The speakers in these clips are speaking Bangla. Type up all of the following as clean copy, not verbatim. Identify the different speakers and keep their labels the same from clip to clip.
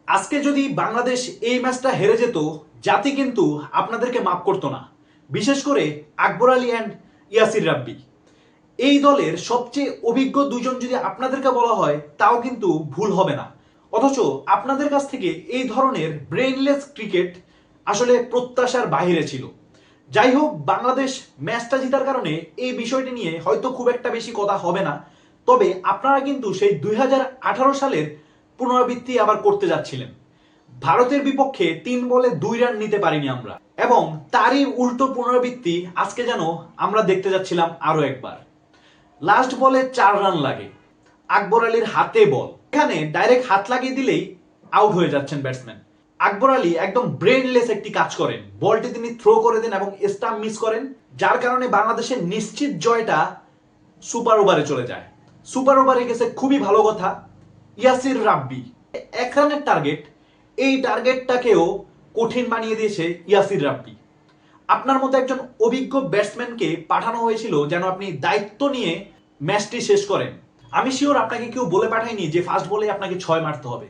Speaker 1: আজকে যদি বাংলাদেশ এই ম্যাচটা হেরে যেত, জাতি কিন্তু আপনাদেরকে মাফ করতো না। বিশেষ করে আকবর আলী অ্যান্ড ইয়াসির রাব্বি, এই দলের সবচেয়ে অভিজ্ঞ দুজন যদি আপনাদেরকে বলা হয় তাও কিন্তু ভুল হবে না। অথচ আপনাদের কাছ থেকে এই ধরনের ব্রেইনলেস ক্রিকেট আসলে প্রত্যাশার বাইরে ছিল। যাই হোক, বাংলাদেশ ম্যাচটা জেতার কারণে এই বিষয়টি নিয়ে হয়তো খুব একটা বেশি কথা হবে না। তবে আপনারা কিন্তু সেই 2018 সালের পুনরাবৃত্তি আবার করতে যাচ্ছিলেন। ভারতের বিপক্ষে 3 বলে 2 রান নিতে পারিনি আমরা, এবং তারই উল্টো পুনরাবৃত্তি আজকে যেন আমরা দেখতে যাচ্ছিলাম আরো একবার। লাস্ট বলে 4 রান লাগে, আকবর আলীর হাতে বল, এখানে ডাইরেক্ট হাত লাগিয়ে দিলেই আউট হয়ে যাচ্ছেন ব্যাটসম্যান। আকবর আলী একদম ব্রেনলেস একটি কাজ করেন, বলটি তিনি থ্রো করে দেন এবং স্টাম্প মিস করেন, যার কারণে বাংলাদেশের নিশ্চিত জয়টা সুপার ওভারে চলে যায়। সুপার ওভারে গেছে খুবই ভালো কথা। ইয়াসির রাব্বি 1 রানের টার্গেট, এই টার্গেটটাকেও কঠিন বানিয়ে দিয়েছে ইয়াসির রাব্বি। আপনার মতো একজন অভিজ্ঞ ব্যাটসম্যানকে পাঠানো হয়েছিল যেন আপনি দায়িত্ব নিয়ে ম্যাচটি শেষ করেন। আমি শিওর আপনাকে কেউ বলে পাঠায়নি যে ফার্স্ট বলে আপনাকে 6 মারতে হবে।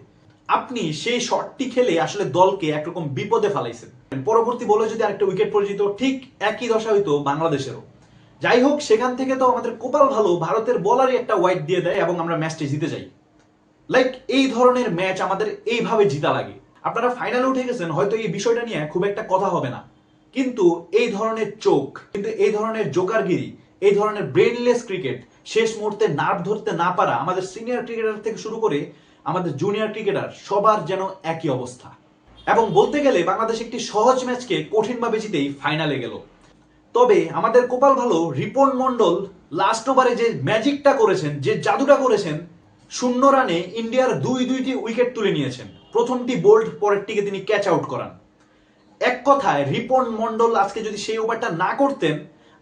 Speaker 1: আপনি সেই শটটি খেলে আসলে দলকে একরকম বিপদে ফেলাইছেন। পরবর্তী বলে যদি আরেকটা উইকেট পড়ে যেত, ঠিক একই দশা হইতো বাংলাদেশেরও। যাই হোক, সেখান থেকে তো আমাদের কপাল ভালো, ভারতের বলারই একটা ওয়াইড দিয়ে দেয় এবং আমরা ম্যাচটি জিতে যাই। লাইক এই ধরনের ম্যাচ আমাদের এইভাবে জিতা লাগে। আপনারা ফাইনালে উঠে গেছেন, হয়তো এই বিষয়টা নিয়ে খুব একটা কথা হবে না, কিন্তু এই ধরনের চোখ, কিন্তু এই ধরনের জোকারগিরি, এই ধরনের ব্রেনলেস ক্রিকেট, শেষ মুহূর্তে নার্ভ ধরতে না পারা আমাদের সিনিয়র ক্রিকেটার থেকে শুরু করে আমাদের জুনিয়র ক্রিকেটার সবার যেন একই অবস্থা। এবং বলতে গেলে বাংলাদেশ একটি সহজ ম্যাচকে কঠিনভাবে জিতেই ফাইনালে গেল। তবে আমাদের কপাল ভালো, রিপন মন্ডল লাস্ট ওভারে যে ম্যাজিকটা করেছেন, যে জাদুটা করেছেন, 0 রানে ইন্ডিয়ার দুইটি উইকেট তুলে নিয়েছেন। প্রথমটি বোল্ড, পরেরটিকে তিনি ক্যাচ আউট করান। এক কথায় রিপন মন্ডল আজকে যদি সেই ওভারটা না করতেন,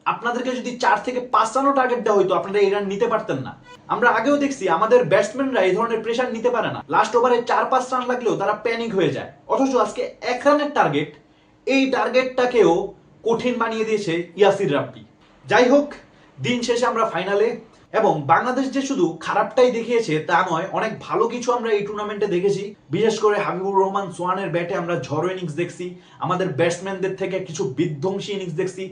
Speaker 1: আপনাদেরকে যদি 4 থেকে 5 রানও টার্গেট দেওয়া হইতো, আপনারা এই রান নিতে পারতেন না। আমরা আগেও দেখছি আমাদের ব্যাটসম্যানরা এই ধরনের প্রেশার নিতে পারে না, লাস্ট ওভারে 4-5 রান লাগলেও তারা প্যানিক হয়ে যায়। অথচ আজকে 1 রানের টার্গেট, এই টার্গেটটাকেও কঠিন বানিয়ে দিয়েছে ইয়াসির রাব্বি। যাই হোক, দিন শেষে আমরা ফাইনালে, এবং বাংলাদেশ যে শুধু খারাপটাই দেখিয়েছে তা নয়, অনেক ভালো কিছু আমরা এই টুর্নামেন্টে দেখেছি। বিশেষ করে হাবিবুর রহমান সোহানের ব্যাটে আমরা ঝড়ো ইনিংস দেখছি, আমাদের ব্যাটসম্যানদের থেকে কিছু বিধ্বংসী ইনিংস দেখছি।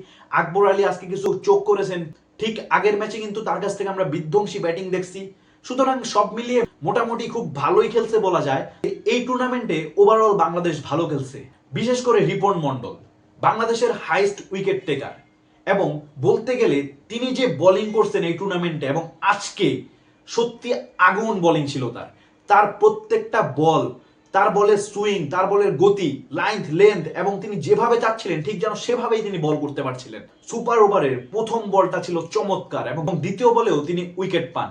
Speaker 1: আকবর আলী আজকে কিছু চোখ করেছেন, ঠিক আগের ম্যাচে কিন্তু তার কাছ থেকে আমরা বিধ্বংসী ব্যাটিং দেখছি। সুতরাং সব মিলিয়ে মোটামুটি খুব ভালোই খেলছে বলা যায়। এই টুর্নামেন্টে ওভারঅল বাংলাদেশ ভালো খেলছে। বিশেষ করে রিপন মন্ডল বাংলাদেশের হাইস্ট উইকেট টেকার, এবং বলতে গেলে তিনি যে বোলিং করছেন এই টুর্নামেন্টে এবং আজকে, সত্যি আগুন বোলিং ছিল তার প্রত্যেকটা বল, তার বলের সুইং, তার বলের গতি, লেন্থ, এবং তিনি যেভাবে চাচ্ছিলেন ঠিক যেন সেভাবেই তিনি বল করতে পারছিলেন। সুপার ওভারের প্রথম বলটা ছিল চমৎকার, এবং দ্বিতীয় বলেও তিনি উইকেট পান।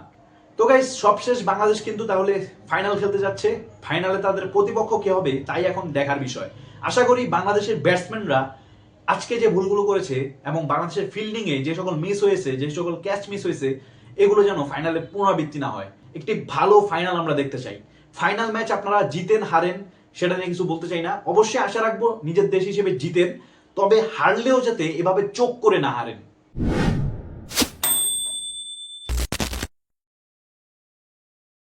Speaker 1: তো গাইস, সবশেষ বাংলাদেশ কিন্তু তাহলে ফাইনাল খেলতে যাচ্ছে। ফাইনালে তাদের প্রতিপক্ষ কে হবে তাই এখন দেখার বিষয়। আশা করি বাংলাদেশের ব্যাটসম্যানরা আজকে যে ভুলগুলো করেছে এবং বাংলাদেশের ফিল্ডিং এ যে সকল মিস হয়েছে, যে সকল ক্যাচ মিস হয়েছে, এগুলো যেন ফাইনালে পুনরাবৃত্তি না হয়। একটি ভালো ফাইনাল আমরা দেখতে চাই। ফাইনাল ম্যাচ আপনারা জিতেন হারেন সেটা নিয়ে কিছু বলতে চাই না, অবশ্যই আশা রাখবো নিজের দেশ হিসেবে জিতেন, তবে হারলেও যাতে এভাবে চোখ করে না হারেন।